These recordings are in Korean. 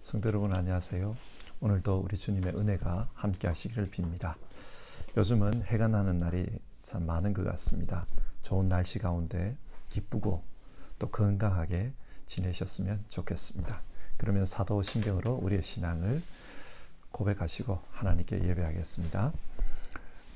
성도 여러분 안녕하세요. 오늘도 우리 주님의 은혜가 함께 하시기를 빕니다. 요즘은 해가 나는 날이 참 많은 것 같습니다. 좋은 날씨 가운데 기쁘고 또 건강하게 지내셨으면 좋겠습니다. 그러면 사도신경으로 우리의 신앙을 고백하시고 하나님께 예배하겠습니다.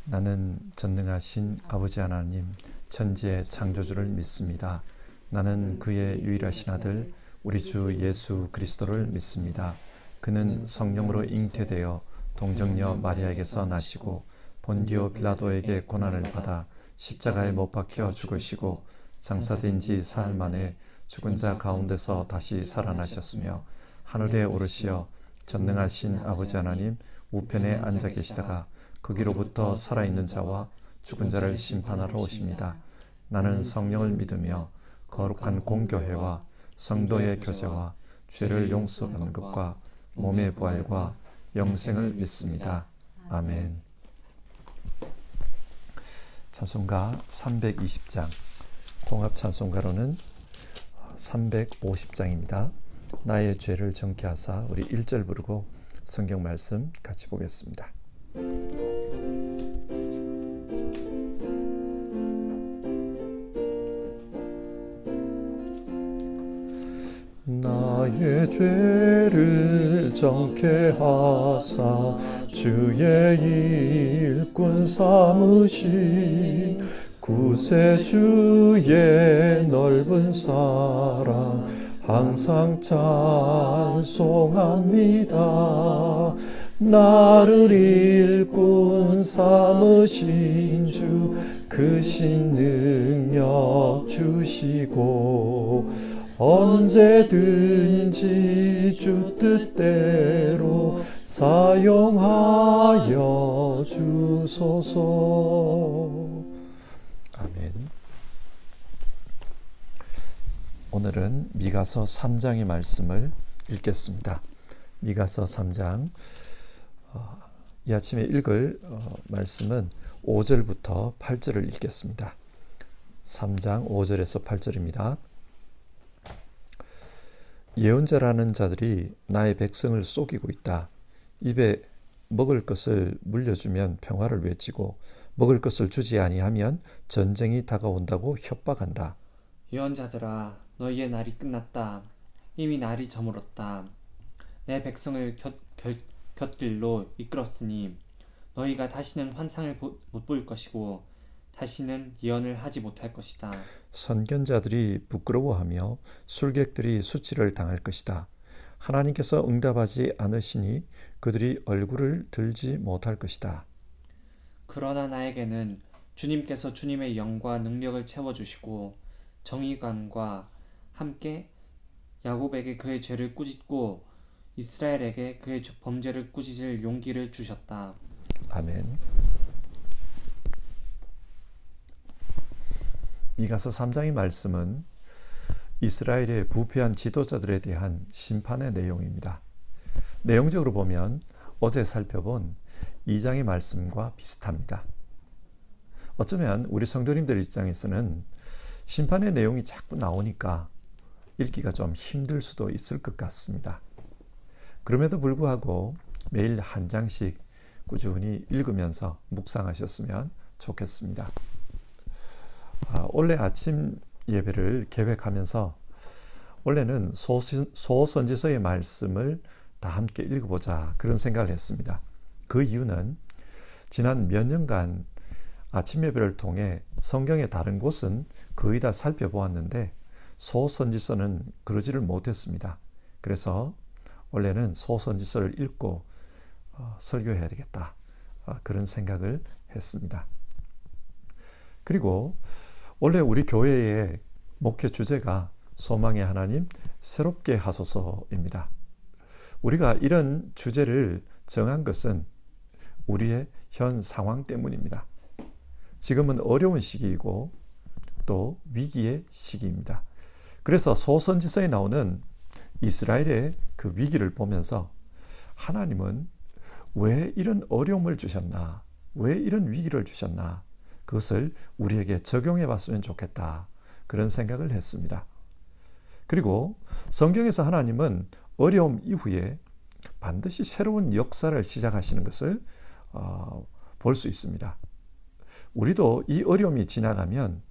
나는 전능하신 아버지 하나님 천지의 창조주를 믿습니다. 나는 그의 유일하신 아들 우리 주 예수 그리스도를 믿습니다. 그는 성령으로 잉태되어 동정녀 마리아에게서 나시고 본디오 빌라도에게 고난을 받아 십자가에 못 박혀 죽으시고 장사된 지 사흘 만에 죽은 자 가운데서 다시 살아나셨으며 하늘에 오르시어 전능하신 아버지 하나님 우편에 앉아 계시다가 거기로부터 살아있는 자와 죽은 자를 심판하러 오십니다. 나는 성령을 믿으며 거룩한 공교회와 성도의 교제와 죄를 용서받는 것과 몸의 부활과 영생을 믿습니다. 아멘. 찬송가 320장, 통합 찬송가로는 350장입니다. 나의 죄를 정케하사 우리 1절 부르고 성경 말씀 같이 보겠습니다. 나의 죄를 정케하사 주의 일꾼 삼으신 구세주의 넓은 사랑 항상 찬송합니다. 나를 일꾼 삼으신 주 크신 능력 주시고 언제든지 주 뜻대로 사용하여 주소서. 아멘. 오늘은 미가서 3장의 말씀을 읽겠습니다. 미가서 3장 이 아침에 읽을 말씀은 5절부터 8절을 읽겠습니다. 3장 5절에서 8절입니다. 예언자라는 자들이 나의 백성을 속이고 있다. 입에 먹을 것을 물려주면 평화를 외치고 먹을 것을 주지 아니하면 전쟁이 다가온다고 협박한다. 예언자들아, 너희의 날이 끝났다. 이미 날이 저물었다. 내 백성을 곁길로 이끌었으니 너희가 다시는 환상을 못 볼 것이고 다시는 예언을 하지 못할 것이다. 선견자들이 부끄러워하며 술객들이 수치를 당할 것이다. 하나님께서 응답하지 않으시니 그들이 얼굴을 들지 못할 것이다. 그러나 나에게는 주님께서 주님의 영과 능력을 채워주시고 정의감과 함께 야곱에게 그의 죄를 꾸짖고 이스라엘에게 그의 범죄를 꾸짖을 용기를 주셨다. 아멘. 미가서 3장의 말씀은 이스라엘의 부패한 지도자들에 대한 심판의 내용입니다. 내용적으로 보면 어제 살펴본 2장의 말씀과 비슷합니다. 어쩌면 우리 성도님들 입장에서는 심판의 내용이 자꾸 나오니까 읽기가 좀 힘들 수도 있을 것 같습니다. 그럼에도 불구하고 매일 한 장씩 꾸준히 읽으면서 묵상하셨으면 좋겠습니다. 원래 아침 예배를 계획하면서 원래는 소선지서의 말씀을 다 함께 읽어보자 그런 생각을 했습니다. 그 이유는 지난 몇 년간 아침 예배를 통해 성경의 다른 곳은 거의 다 살펴보았는데 소선지서는 그러지를 못했습니다. 그래서 원래는 소선지서를 읽고 설교해야 되겠다 그런 생각을 했습니다. 그리고 원래 우리 교회의 목회 주제가 소망의 하나님 새롭게 하소서입니다. 우리가 이런 주제를 정한 것은 우리의 현 상황 때문입니다. 지금은 어려운 시기이고 또 위기의 시기입니다. 그래서 소선지서에 나오는 이스라엘의 그 위기를 보면서 하나님은 왜 이런 어려움을 주셨나? 왜 이런 위기를 주셨나? 그것을 우리에게 적용해 봤으면 좋겠다. 그런 생각을 했습니다. 그리고 성경에서 하나님은 어려움 이후에 반드시 새로운 역사를 시작하시는 것을 볼 수 있습니다. 우리도 이 어려움이 지나가면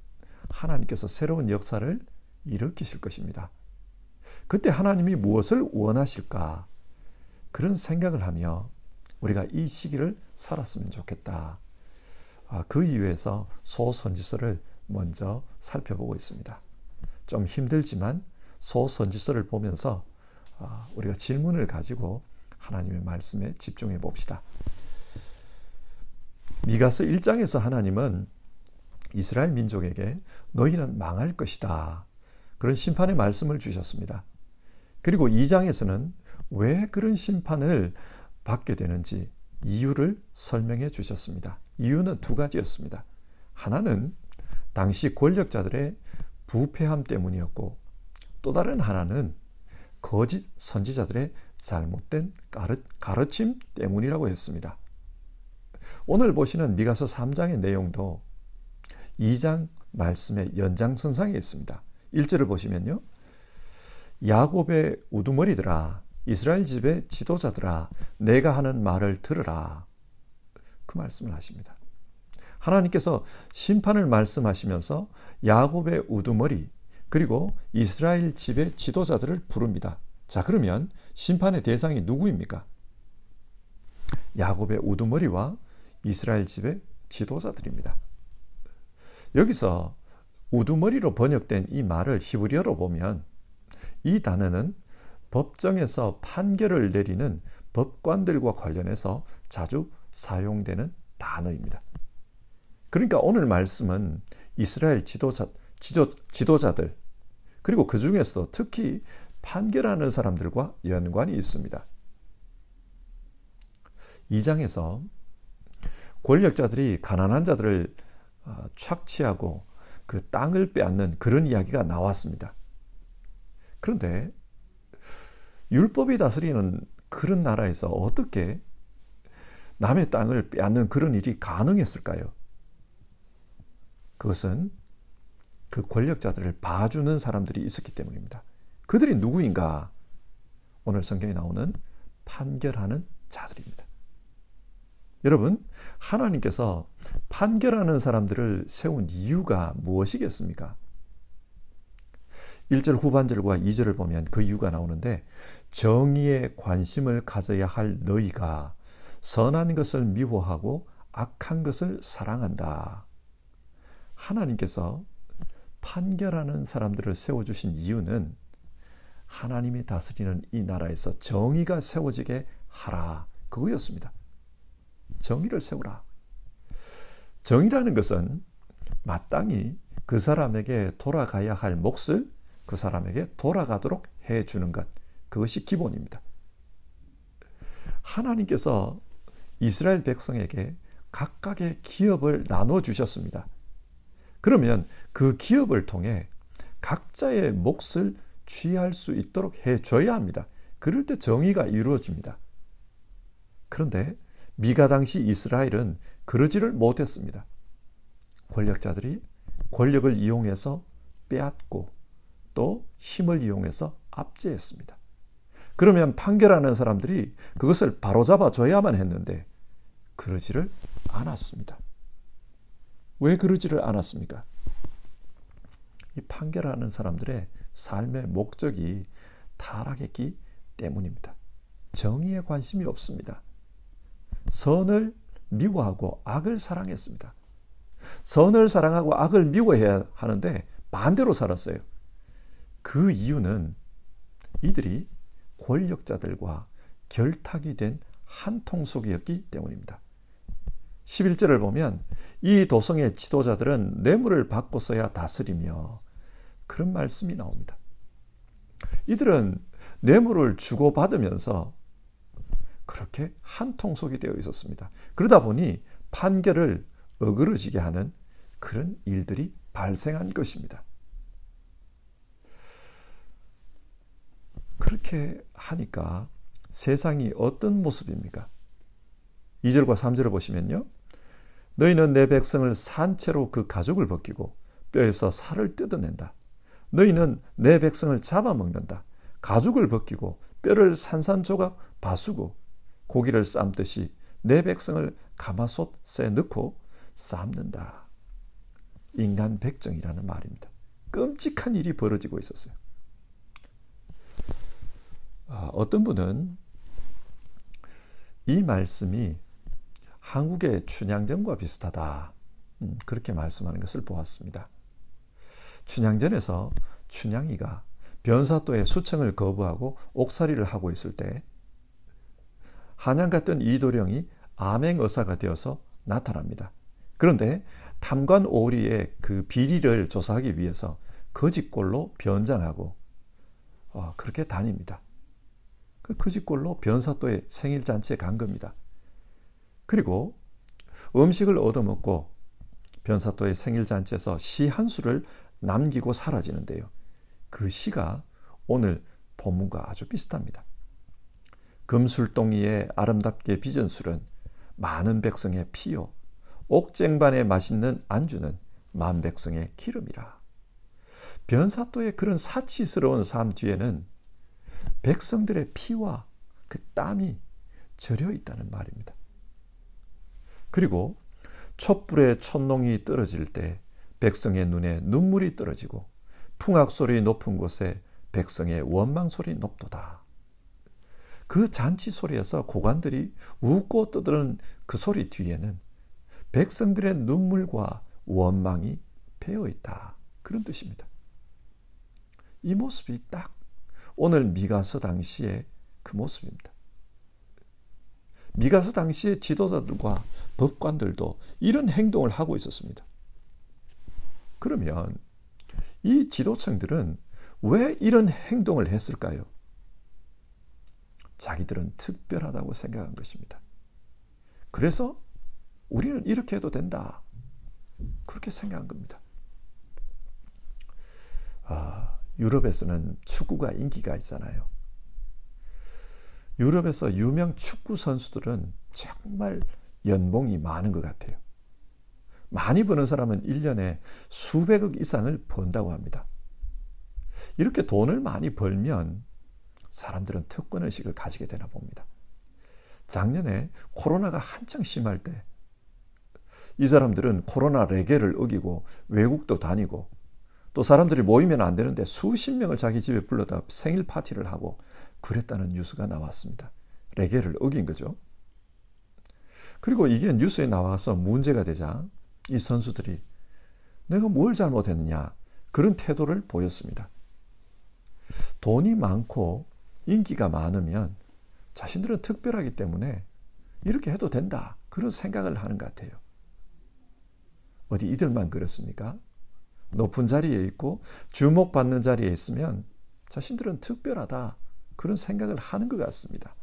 하나님께서 새로운 역사를 일으키실 것입니다. 그때 하나님이 무엇을 원하실까? 그런 생각을 하며 우리가 이 시기를 살았으면 좋겠다. 그 이유에서 소선지서를 먼저 살펴보고 있습니다. 좀 힘들지만 소선지서를 보면서 우리가 질문을 가지고 하나님의 말씀에 집중해 봅시다. 미가서 1장에서 하나님은 이스라엘 민족에게 너희는 망할 것이다. 그런 심판의 말씀을 주셨습니다. 그리고 2장에서는 왜 그런 심판을 받게 되는지 이유를 설명해 주셨습니다. 이유는 두 가지였습니다. 하나는 당시 권력자들의 부패함 때문이었고 또 다른 하나는 거짓 선지자들의 잘못된 가르침 때문이라고 했습니다. 오늘 보시는 미가서 3장의 내용도 2장 말씀의 연장선상에 있습니다. 1절을 보시면요. 야곱의 우두머리들아, 이스라엘 집의 지도자들아, 내가 하는 말을 들으라. 그 말씀을 하십니다. 하나님께서 심판을 말씀하시면서 야곱의 우두머리 그리고 이스라엘 집의 지도자들을 부릅니다. 자, 그러면 심판의 대상이 누구입니까? 야곱의 우두머리와 이스라엘 집의 지도자들입니다. 여기서 우두머리로 번역된 이 말을 히브리어로 보면 이 단어는 법정에서 판결을 내리는 법관들과 관련해서 자주 사용되는 단어입니다. 그러니까 오늘 말씀은 이스라엘 지도자들 그리고 그 중에서도 특히 판결하는 사람들과 연관이 있습니다. 2장에서 권력자들이 가난한 자들을 착취하고 그 땅을 빼앗는 그런 이야기가 나왔습니다. 그런데 율법이 다스리는 그런 나라에서 어떻게 남의 땅을 빼앗는 그런 일이 가능했을까요? 그것은 그 권력자들을 봐주는 사람들이 있었기 때문입니다. 그들이 누구인가? 오늘 성경에 나오는 판결하는 자들입니다. 여러분, 하나님께서 판결하는 사람들을 세운 이유가 무엇이겠습니까? 1절 후반절과 2절을 보면 그 이유가 나오는데 정의에 관심을 가져야 할 너희가 선한 것을 미워하고 악한 것을 사랑한다. 하나님께서 판결하는 사람들을 세워주신 이유는 하나님이 다스리는 이 나라에서 정의가 세워지게 하라. 그거였습니다. 정의를 세우라. 정의라는 것은 마땅히 그 사람에게 돌아가야 할 몫을 그 사람에게 돌아가도록 해주는 것. 그것이 기본입니다. 하나님께서 이스라엘 백성에게 각각의 기업을 나눠주셨습니다. 그러면 그 기업을 통해 각자의 몫을 취할 수 있도록 해줘야 합니다. 그럴 때 정의가 이루어집니다. 그런데 미가 당시 이스라엘은 그러지를 못했습니다. 권력자들이 권력을 이용해서 빼앗고 또 힘을 이용해서 압제했습니다. 그러면 판결하는 사람들이 그것을 바로잡아 줘야만 했는데 그러지를 않았습니다. 왜 그러지를 않았습니까? 이 판결하는 사람들의 삶의 목적이 타락했기 때문입니다. 정의에 관심이 없습니다. 선을 미워하고 악을 사랑했습니다. 선을 사랑하고 악을 미워해야 하는데 반대로 살았어요. 그 이유는 이들이 권력자들과 결탁이 된 한 통속이었기 때문입니다. 11절을 보면 이 도성의 지도자들은 뇌물을 받고서야 다스리며 그런 말씀이 나옵니다. 이들은 뇌물을 주고받으면서 그렇게 한 통속이 되어 있었습니다. 그러다 보니 판결을 어그러지게 하는 그런 일들이 발생한 것입니다. 그렇게 하니까 세상이 어떤 모습입니까? 2절과 3절을 보시면요. 너희는 내 백성을 산채로 그 가죽을 벗기고 뼈에서 살을 뜯어낸다. 너희는 내 백성을 잡아먹는다. 가죽을 벗기고 뼈를 산산조각 바수고 고기를 삶듯이 내 백성을 가마솥에 넣고 삶는다. 인간 백정이라는 말입니다. 끔찍한 일이 벌어지고 있었어요. 어떤 분은 이 말씀이 한국의 춘향전과 비슷하다. 그렇게 말씀하는 것을 보았습니다. 춘향전에서 춘향이가 변사또의 수청을 거부하고 옥살이를 하고 있을 때 한양 같은 이도령이 암행의사가 되어서 나타납니다. 그런데 탐관 오리의 그 비리를 조사하기 위해서 거짓골로 변장하고 그렇게 다닙니다. 그 거짓골로 변사또의 생일잔치에 간 겁니다. 그리고 음식을 얻어먹고 변사또의 생일잔치에서 시 한 수를 남기고 사라지는데요. 그 시가 오늘 본문과 아주 비슷합니다. 금술동이의 아름답게 빚은 술은 많은 백성의 피요 옥쟁반에 맛있는 안주는 만 백성의 기름이라. 변사또의 그런 사치스러운 삶 뒤에는 백성들의 피와 그 땀이 절여 있다는 말입니다. 그리고 촛불에 촛농이 떨어질 때 백성의 눈에 눈물이 떨어지고 풍악소리 높은 곳에 백성의 원망소리 높도다. 그 잔치 소리에서 고관들이 웃고 떠드는 그 소리 뒤에는 백성들의 눈물과 원망이 배어 있다. 그런 뜻입니다. 이 모습이 딱 오늘 미가서 당시의 그 모습입니다. 미가서 당시의 지도자들과 법관들도 이런 행동을 하고 있었습니다. 그러면 이 지도층들은 왜 이런 행동을 했을까요? 자기들은 특별하다고 생각한 것입니다. 그래서 우리는 이렇게 해도 된다. 그렇게 생각한 겁니다. 유럽에서는 축구가 인기가 있잖아요. 유럽에서 유명 축구 선수들은 정말 연봉이 많은 것 같아요. 많이 버는 사람은 1년에 수백억 이상을 번다고 합니다. 이렇게 돈을 많이 벌면 사람들은 특권의식을 가지게 되나 봅니다. 작년에 코로나가 한창 심할 때 이 사람들은 코로나 레게를 어기고 외국도 다니고 또 사람들이 모이면 안 되는데 수십 명을 자기 집에 불러다 생일 파티를 하고 그랬다는 뉴스가 나왔습니다. 레게를 어긴 거죠. 그리고 이게 뉴스에 나와서 문제가 되자 이 선수들이 내가 뭘 잘못했느냐 그런 태도를 보였습니다. 돈이 많고 인기가 많으면 자신들은 특별하기 때문에 이렇게 해도 된다 그런 생각을 하는 것 같아요. 어디 이들만 그렇습니까? 높은 자리에 있고 주목받는 자리에 있으면 자신들은 특별하다 그런 생각을 하는 것 같습니다.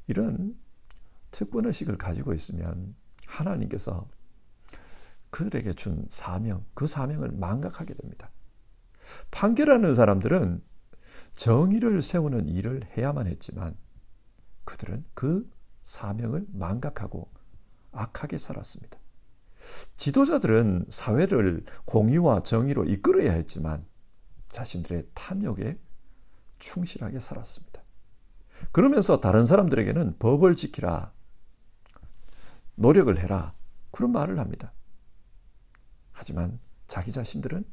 이런 특권의식을 가지고 있으면 하나님께서 그들에게 준 사명, 그 사명을 망각하게 됩니다. 판결하는 사람들은 정의를 세우는 일을 해야만 했지만 그들은 그 사명을 망각하고 악하게 살았습니다. 지도자들은 사회를 공의와 정의로 이끌어야 했지만 자신들의 탐욕에 충실하게 살았습니다. 그러면서 다른 사람들에게는 법을 지키라, 노력을 해라 그런 말을 합니다. 하지만 자기 자신들은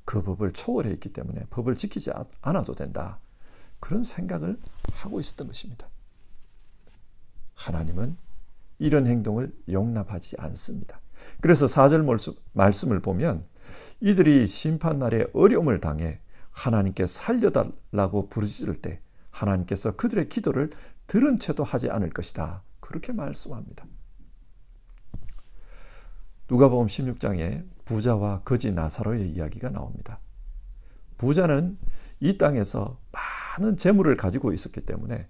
그 법을 초월해 있기 때문에 법을 지키지 않아도 된다 그런 생각을 하고 있었던 것입니다. 하나님은 이런 행동을 용납하지 않습니다. 그래서 4절 말씀을 보면 이들이 심판날에 어려움을 당해 하나님께 살려달라고 부르짖을 때 하나님께서 그들의 기도를 들은 채도 하지 않을 것이다. 그렇게 말씀합니다. 누가복음 16장에 부자와 거지 나사로의 이야기가 나옵니다. 부자는 이 땅에서 많은 재물을 가지고 있었기 때문에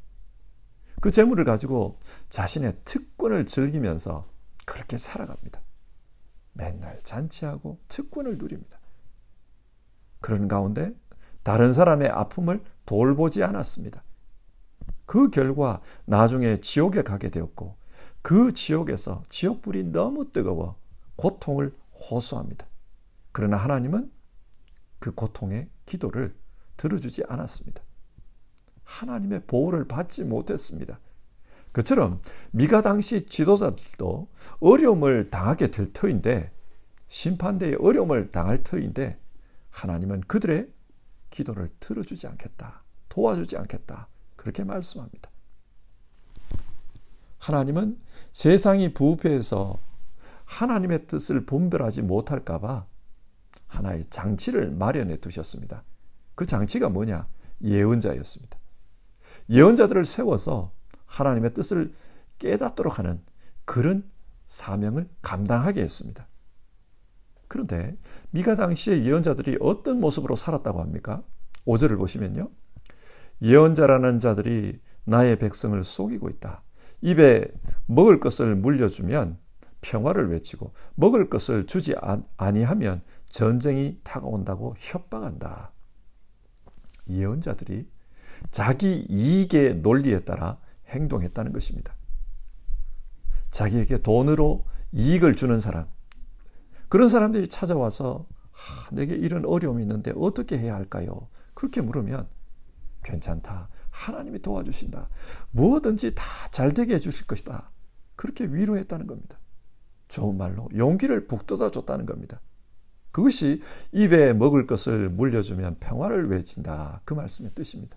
그 재물을 가지고 자신의 특권을 즐기면서 그렇게 살아갑니다. 맨날 잔치하고 특권을 누립니다. 그런 가운데 다른 사람의 아픔을 돌보지 않았습니다. 그 결과 나중에 지옥에 가게 되었고 그 지옥에서 지옥불이 너무 뜨거워 고통을 호소합니다. 그러나 하나님은 그 고통의 기도를 들어주지 않았습니다. 하나님의 보호를 받지 못했습니다. 그처럼 미가 당시 지도자들도 어려움을 당하게 될 터인데, 심판대에 어려움을 당할 터인데 하나님은 그들의 기도를 들어주지 않겠다, 도와주지 않겠다, 그렇게 말씀합니다. 하나님은 세상이 부패해서 하나님의 뜻을 분별하지 못할까 봐 하나의 장치를 마련해 두셨습니다. 그 장치가 뭐냐? 예언자였습니다. 예언자들을 세워서 하나님의 뜻을 깨닫도록 하는 그런 사명을 감당하게 했습니다. 그런데 미가 당시의 예언자들이 어떤 모습으로 살았다고 합니까? 5절을 보시면요. 예언자라는 자들이 나의 백성을 속이고 있다. 입에 먹을 것을 물려주면 평화를 외치고 먹을 것을 주지 아니하면 전쟁이 다가온다고 협박한다. 예언자들이 자기 이익의 논리에 따라 행동했다는 것입니다. 자기에게 돈으로 이익을 주는 사람, 그런 사람들이 찾아와서 내게 이런 어려움이 있는데 어떻게 해야 할까요? 그렇게 물으면 괜찮다, 하나님이 도와주신다, 무엇든지 다 잘되게 해주실 것이다, 그렇게 위로했다는 겁니다. 좋은 말로 용기를 북돋아 줬다는 겁니다. 그것이 입에 먹을 것을 물려주면 평화를 외친다, 그 말씀의 뜻입니다.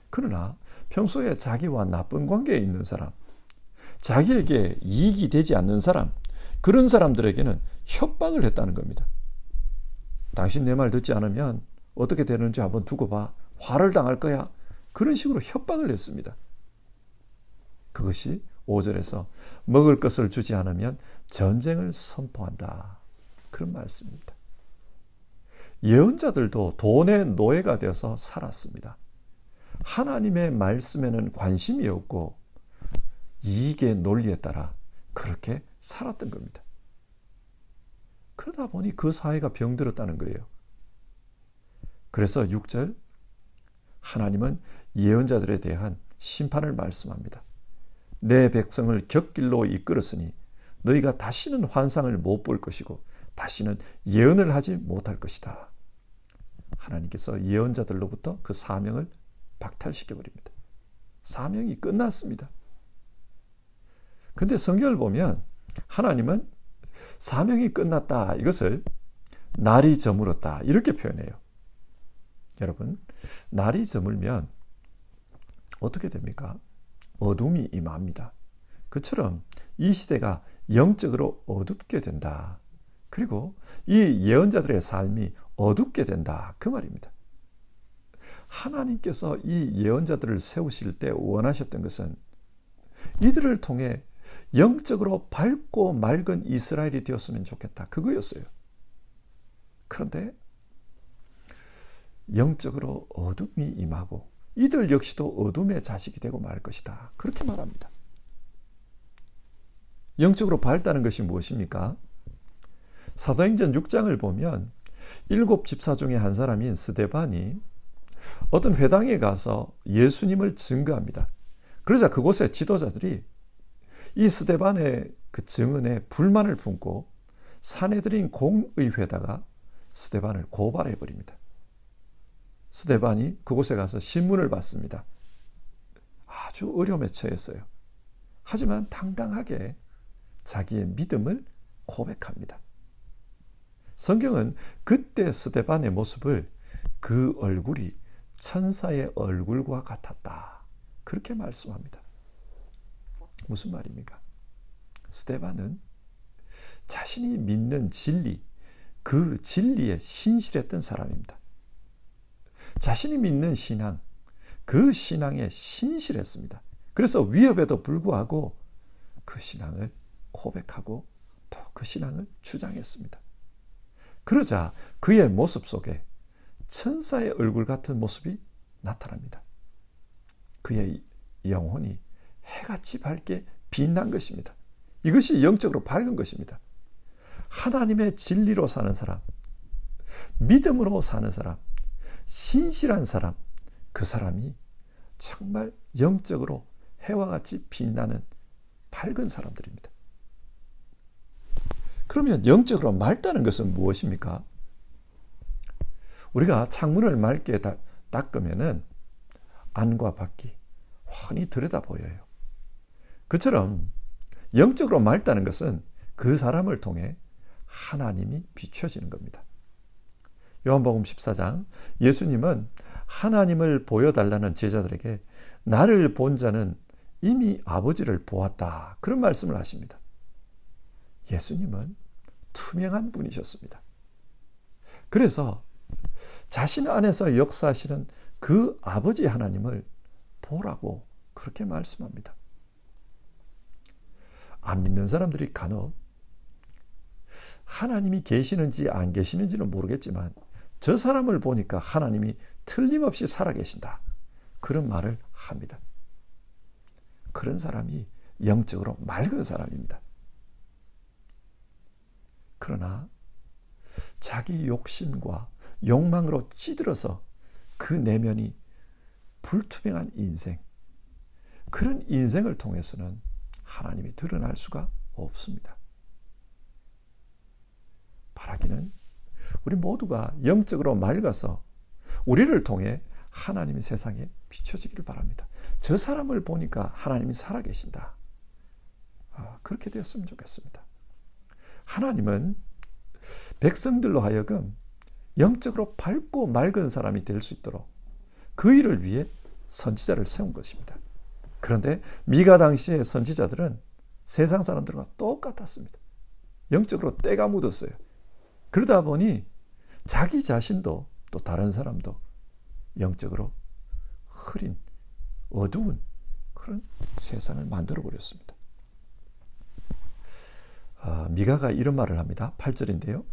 그러나 평소에 자기와 나쁜 관계에 있는 사람, 자기에게 이익이 되지 않는 사람, 그런 사람들에게는 협박을 했다는 겁니다. 당신 내 말 듣지 않으면 어떻게 되는지 한번 두고 봐, 화를 당할 거야, 그런 식으로 협박을 했습니다. 그것이 5절에서 먹을 것을 주지 않으면 전쟁을 선포한다, 그런 말씀입니다. 예언자들도 돈의 노예가 되어서 살았습니다. 하나님의 말씀에는 관심이 없고 이익의 논리에 따라 그렇게 살았던 겁니다. 그러다 보니 그 사회가 병들었다는 거예요. 그래서 6절, 하나님은 예언자들에 대한 심판을 말씀합니다. 내 백성을 곁길로 이끌었으니 너희가 다시는 환상을 못 볼 것이고 다시는 예언을 하지 못할 것이다. 하나님께서 예언자들로부터 그 사명을 박탈시켜버립니다. 사명이 끝났습니다. 그런데 성경을 보면 하나님은 사명이 끝났다, 이것을 날이 저물었다, 이렇게 표현해요. 여러분, 날이 저물면 어떻게 됩니까? 어둠이 임합니다. 그처럼 이 시대가 영적으로 어둡게 된다. 그리고 이 예언자들의 삶이 어둡게 된다, 그 말입니다. 하나님께서 이 예언자들을 세우실 때 원하셨던 것은 이들을 통해 영적으로 밝고 맑은 이스라엘이 되었으면 좋겠다, 그거였어요. 그런데 영적으로 어둠이 임하고 이들 역시도 어둠의 자식이 되고 말 것이다, 그렇게 말합니다. 영적으로 밝다는 것이 무엇입니까? 사도행전 6장을 보면 7 집사 중에 한 사람인 스데반이 어떤 회당에 가서 예수님을 증거합니다. 그러자 그곳의 지도자들이 이 스데반의 그 증언에 불만을 품고 사내들인 공의회다가 스데반을 고발해 버립니다. 스데반이 그곳에 가서 신문을 받습니다. 아주 어려움에 처했어요. 하지만 당당하게 자기의 믿음을 고백합니다. 성경은 그때 스데반의 모습을 그 얼굴이 천사의 얼굴과 같았다, 그렇게 말씀합니다. 무슨 말입니까? 스데반은 자신이 믿는 진리, 그 진리에 신실했던 사람입니다. 자신이 믿는 신앙, 그 신앙에 신실했습니다. 그래서 위협에도 불구하고 그 신앙을 고백하고 또 그 신앙을 주장했습니다. 그러자 그의 모습 속에 천사의 얼굴 같은 모습이 나타납니다. 그의 영혼이 해같이 밝게 빛난 것입니다. 이것이 영적으로 밝은 것입니다. 하나님의 진리로 사는 사람, 믿음으로 사는 사람, 신실한 사람, 그 사람이 정말 영적으로 해와 같이 빛나는 밝은 사람들입니다. 그러면 영적으로 맑다는 것은 무엇입니까? 우리가 창문을 맑게 닦으면은 안과 밖이 훤히 들여다 보여요. 그처럼 영적으로 맑다는 것은 그 사람을 통해 하나님이 비춰지는 겁니다. 요한복음 14장, 예수님은 하나님을 보여달라는 제자들에게 나를 본 자는 이미 아버지를 보았다, 그런 말씀을 하십니다. 예수님은 투명한 분이셨습니다. 그래서 자신 안에서 역사하시는 그 아버지 하나님을 보라고 그렇게 말씀합니다. 안 믿는 사람들이 간혹 하나님이 계시는지 안 계시는지는 모르겠지만 저 사람을 보니까 하나님이 틀림없이 살아계신다, 그런 말을 합니다. 그런 사람이 영적으로 맑은 사람입니다. 그러나 자기 욕심과 욕망으로 찌들어서 그 내면이 불투명한 인생, 그런 인생을 통해서는 하나님이 드러날 수가 없습니다. 바라기는 우리 모두가 영적으로 맑아서 우리를 통해 하나님이 세상에 비춰지기를 바랍니다. 저 사람을 보니까 하나님이 살아계신다, 그렇게 되었으면 좋겠습니다. 하나님은 백성들로 하여금 영적으로 밝고 맑은 사람이 될 수 있도록 그 일을 위해 선지자를 세운 것입니다. 그런데 미가 당시의 선지자들은 세상 사람들과 똑같았습니다. 영적으로 때가 묻었어요. 그러다 보니 자기 자신도 또 다른 사람도 영적으로 흐린 어두운 그런 세상을 만들어 버렸습니다. 미가가 이런 말을 합니다. 8절인데요.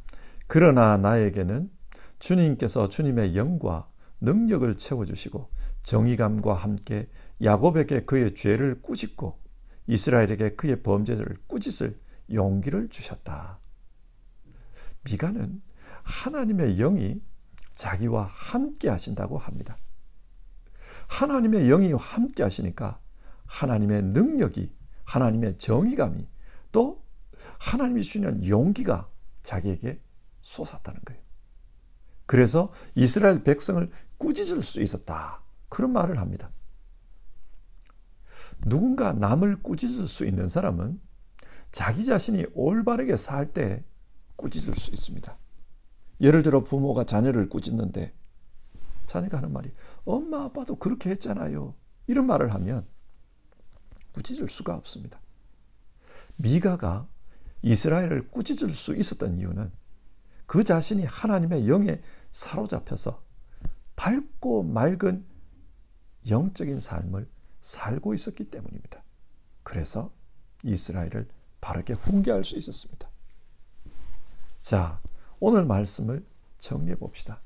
그러나 나에게는 주님께서 주님의 영과 능력을 채워주시고 정의감과 함께 야곱에게 그의 죄를 꾸짖고 이스라엘에게 그의 범죄를 꾸짖을 용기를 주셨다. 미가는 하나님의 영이 자기와 함께 하신다고 합니다. 하나님의 영이 함께 하시니까 하나님의 능력이, 하나님의 정의감이, 또 하나님이 주시는 용기가 자기에게 솟았다는 거예요. 그래서 이스라엘 백성을 꾸짖을 수 있었다, 그런 말을 합니다. 누군가 남을 꾸짖을 수 있는 사람은 자기 자신이 올바르게 살 때 꾸짖을 수 있습니다. 예를 들어 부모가 자녀를 꾸짖는데 자녀가 하는 말이 엄마 아빠도 그렇게 했잖아요, 이런 말을 하면 꾸짖을 수가 없습니다. 미가가 이스라엘을 꾸짖을 수 있었던 이유는 그 자신이 하나님의 영에 사로잡혀서 밝고 맑은 영적인 삶을 살고 있었기 때문입니다. 그래서 이스라엘을 바르게 훈계할 수 있었습니다. 자, 오늘 말씀을 정리해 봅시다.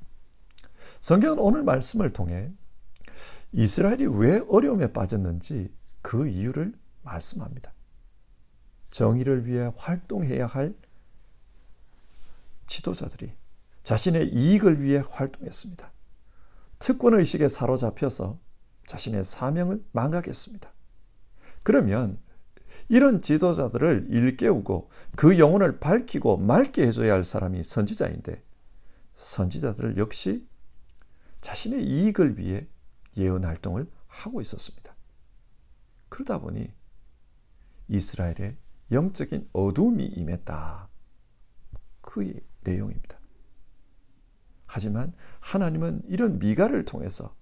성경은 오늘 말씀을 통해 이스라엘이 왜 어려움에 빠졌는지 그 이유를 말씀합니다. 정의를 위해 활동해야 할 지도자들이 자신의 이익을 위해 활동했습니다. 특권의식에 사로잡혀서 자신의 사명을 망각했습니다. 그러면 이런 지도자들을 일깨우고 그 영혼을 밝히고 맑게 해줘야 할 사람이 선지자인데, 선지자들 역시 자신의 이익을 위해 예언 활동을 하고 있었습니다. 그러다 보니 이스라엘의 영적인 어둠이 임했다, 그 내용입니다. 하지만 하나님은 이런 미가를 통해서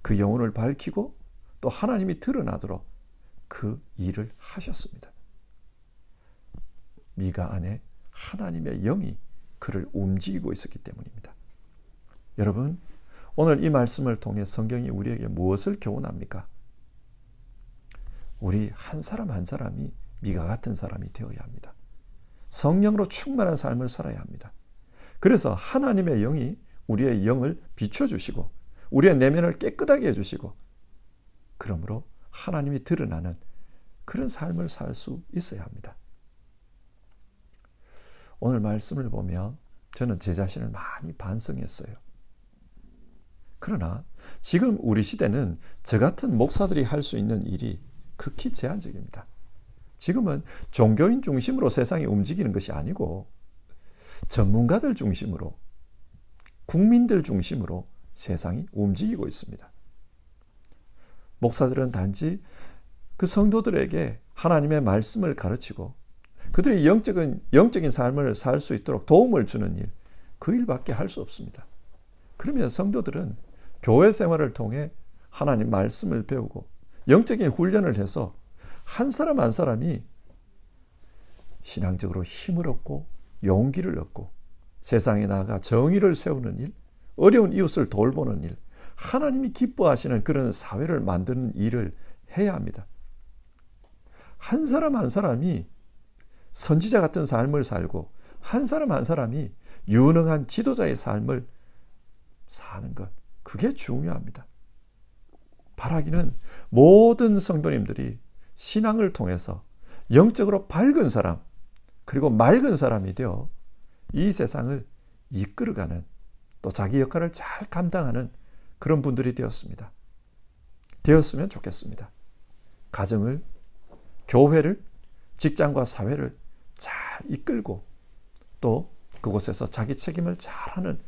그 영혼을 밝히고 또 하나님이 드러나도록 그 일을 하셨습니다. 미가 안에 하나님의 영이 그를 움직이고 있었기 때문입니다. 여러분, 오늘 이 말씀을 통해 성경이 우리에게 무엇을 교훈합니까? 우리 한 사람 한 사람이 미가 같은 사람이 되어야 합니다. 성령으로 충만한 삶을 살아야 합니다. 그래서 하나님의 영이 우리의 영을 비춰주시고 우리의 내면을 깨끗하게 해주시고, 그러므로 하나님이 드러나는 그런 삶을 살 수 있어야 합니다. 오늘 말씀을 보며 저는 제 자신을 많이 반성했어요. 그러나 지금 우리 시대는 저 같은 목사들이 할 수 있는 일이 극히 제한적입니다. 지금은 종교인 중심으로 세상이 움직이는 것이 아니고 전문가들 중심으로 국민들 중심으로 세상이 움직이고 있습니다. 목사들은 단지 그 성도들에게 하나님의 말씀을 가르치고 그들이 영적인 삶을 살 수 있도록 도움을 주는 일, 그 일밖에 할 수 없습니다. 그러면 성도들은 교회 생활을 통해 하나님 말씀을 배우고 영적인 훈련을 해서 한 사람 한 사람이 신앙적으로 힘을 얻고 용기를 얻고 세상에 나아가 정의를 세우는 일, 어려운 이웃을 돌보는 일, 하나님이 기뻐하시는 그런 사회를 만드는 일을 해야 합니다. 한 사람 한 사람이 선지자 같은 삶을 살고 한 사람 한 사람이 유능한 지도자의 삶을 사는 것, 그게 중요합니다. 바라기는 모든 성도님들이 신앙을 통해서 영적으로 밝은 사람, 그리고 맑은 사람이 되어 이 세상을 이끌어가는, 또 자기 역할을 잘 감당하는 그런 분들이 되었으면 좋겠습니다. 가정을, 교회를, 직장과 사회를 잘 이끌고 또 그곳에서 자기 책임을 잘하는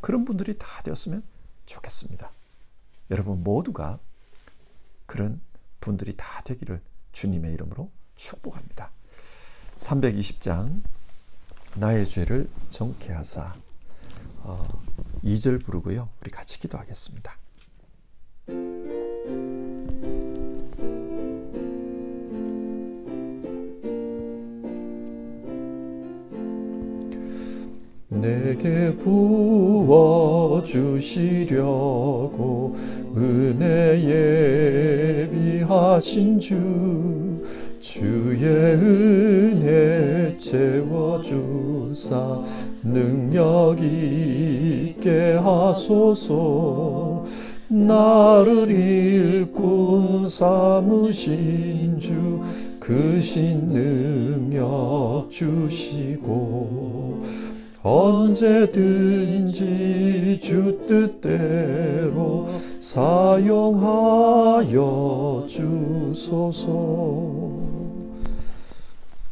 그런 분들이 다 되었으면 좋겠습니다. 여러분 모두가 그런 분들이 다 되기를 주님의 이름으로 축복합니다. 320장 나의 죄를 정케 하사 2절 부르고요. 우리 같이 기도하겠습니다. 내게 부어주시려고 은혜 예비하신 주의 은혜 채워주사 능력 있게 하소서. 나를 일꾼 삼으신 주 크신 능력 주시고 언제든지 주 뜻대로 사용하여 주소서.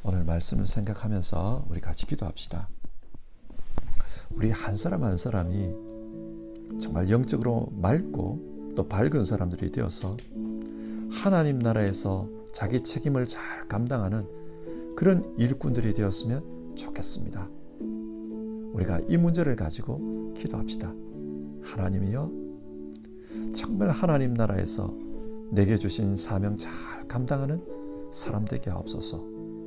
오늘 말씀을 생각하면서 우리 같이 기도합시다. 우리 한 사람 한 사람이 정말 영적으로 맑고 또 밝은 사람들이 되어서 하나님 나라에서 자기 책임을 잘 감당하는 그런 일꾼들이 되었으면 좋겠습니다. 우리가 이 문제를 가지고 기도합시다. 하나님이여, 정말 하나님 나라에서 내게 주신 사명 잘 감당하는 사람 되게 하옵소서.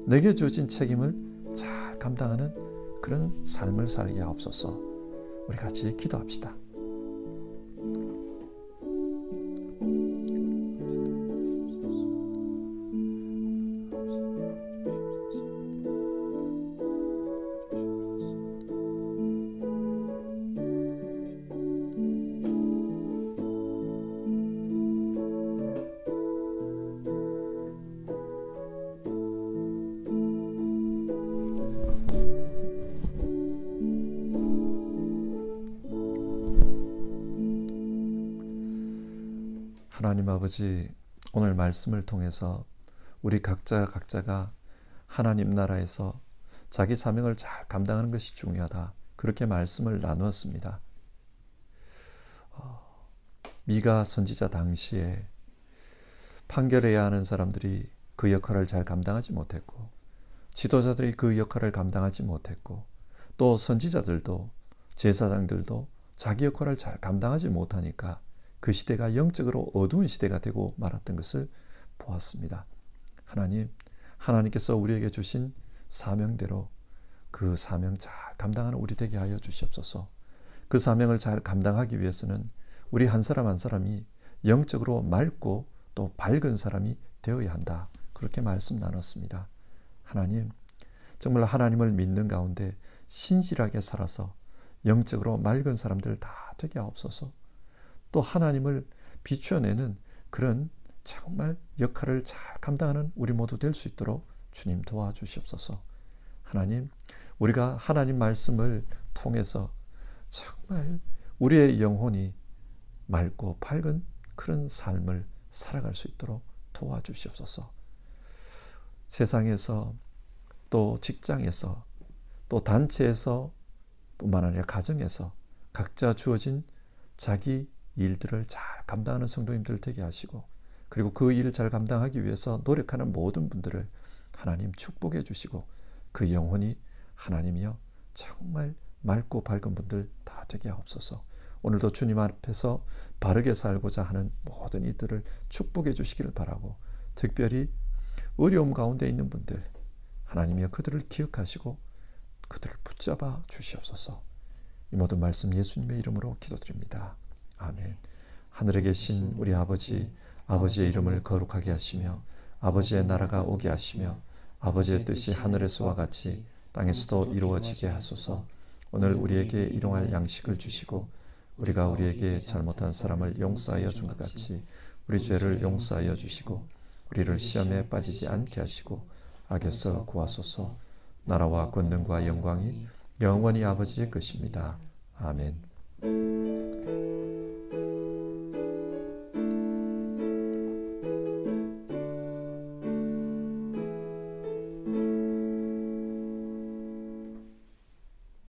내게 주신 책임을 잘 감당하는 그런 삶을 살게 하옵소서. 우리 같이 기도합시다. 하나님 아버지, 오늘 말씀을 통해서 우리 각자가 하나님 나라에서 자기 사명을 잘 감당하는 것이 중요하다, 그렇게 말씀을 나누었습니다. 미가 선지자 당시에 판결해야 하는 사람들이 그 역할을 잘 감당하지 못했고, 지도자들이 그 역할을 감당하지 못했고, 또 선지자들도 제사장들도 자기 역할을 잘 감당하지 못하니까 그 시대가 영적으로 어두운 시대가 되고 말았던 것을 보았습니다. 하나님께서 우리에게 주신 사명대로 그 사명 잘 감당하는 우리 되게 하여 주시옵소서. 그 사명을 잘 감당하기 위해서는 우리 한 사람 한 사람이 영적으로 맑고 또 밝은 사람이 되어야 한다, 그렇게 말씀 나눴습니다. 하나님, 정말 하나님을 믿는 가운데 신실하게 살아서 영적으로 맑은 사람들 다 되게 하옵소서. 또 하나님을 비추어내는 그런 정말 역할을 잘 감당하는 우리 모두 될 수 있도록 주님 도와주시옵소서. 하나님, 우리가 하나님 말씀을 통해서 정말 우리의 영혼이 맑고 밝은 그런 삶을 살아갈 수 있도록 도와주시옵소서. 세상에서 또 직장에서 또 단체에서 뿐만 아니라 가정에서 각자 주어진 자기 일들을 잘 감당하는 성도님들 되게 하시고, 그리고 그 일을 잘 감당하기 위해서 노력하는 모든 분들을 하나님 축복해 주시고, 그 영혼이 하나님이여 정말 맑고 밝은 분들 다 되게 하옵소서. 오늘도 주님 앞에서 바르게 살고자 하는 모든 이들을 축복해 주시기를 바라고, 특별히 어려움 가운데 있는 분들 하나님이여 그들을 기억하시고 그들을 붙잡아 주시옵소서. 이 모든 말씀 예수님의 이름으로 기도드립니다. 아멘. 하늘에 계신 우리 아버지, 아버지의 이름을 거룩하게 하시며 아버지의 나라가 오게 하시며 아버지의 뜻이 하늘에서와 같이 땅에서도 이루어지게 하소서. 오늘 우리에게 일용할 양식을 주시고 우리가 우리에게 잘못한 사람을 용서하여 준 것 같이 우리 죄를 용서하여 주시고 우리를 시험에 빠지지 않게 하시고 악에서 구하소서. 나라와 권능과 영광이 영원히 아버지의 것입니다. 아멘.